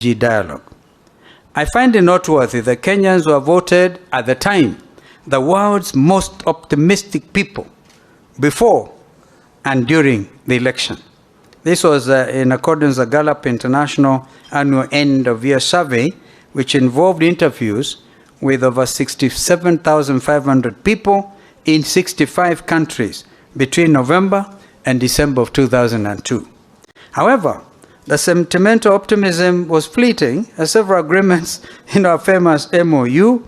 dialogue. I find it noteworthy that Kenyans were voted at the time the world's most optimistic people before and during the election. This was in accordance with the Gallup International Annual End of Year Survey, which involved interviews with over 67,500 people in 65 countries between November and December of 2002. However, the sentimental optimism was fleeting as several agreements in our famous MOU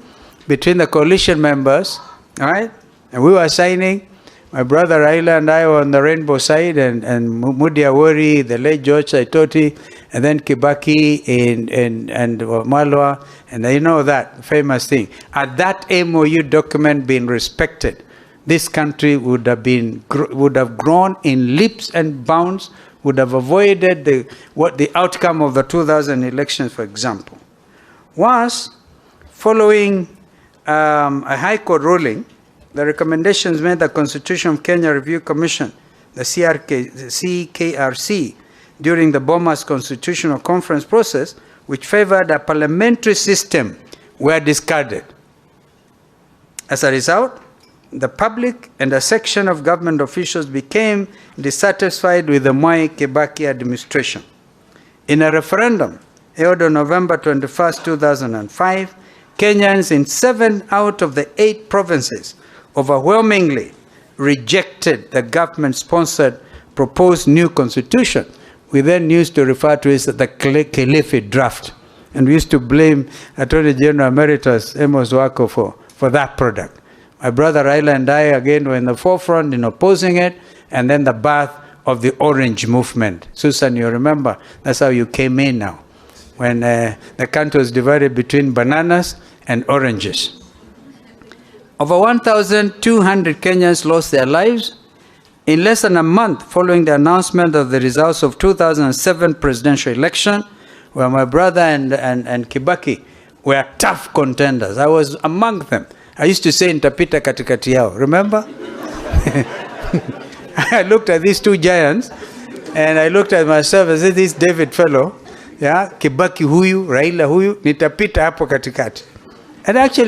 between the coalition members, right? And we were signing. My brother Raila and I were on the rainbow side, and Mudi Awori, the late George Saitoti, and then Kibaki and Malwa, and you know that famous thing. Had that MOU document been respected, this country would have grown in leaps and bounds, would have avoided the outcome of the 2000 elections, for example. Was following a High Court ruling, the recommendations made the Constitution of Kenya Review Commission, the CKRC, during the Bomas Constitutional Conference process, which favored a parliamentary system, were discarded. As a result, the public and a section of government officials became dissatisfied with the Mwai Kibaki administration. In a referendum held on November 21, 2005, Kenyans in 7 out of the 8 provinces overwhelmingly rejected the government-sponsored proposed new constitution. We then used to refer to it as the Kilifi draft. And we used to blame Attorney General Emeritus Amos Wako for that product. My brother Raila and I, again, were in the forefront in opposing it, and then the birth of the Orange Movement. Susan, you remember, that's how you came in now, when the country was divided between bananas and oranges. Over 1,200 Kenyans lost their lives in less than a month following the announcement of the results of 2007 presidential election, where my brother and Kibaki were tough contenders. I was among them. I used to say Nitapita Katikati yao. Remember? I looked at these two giants, and I looked at myself and said, this David fellow, yeah, Kibaki huyu, Raila huyu, Nitapita hapo katikati. And actually,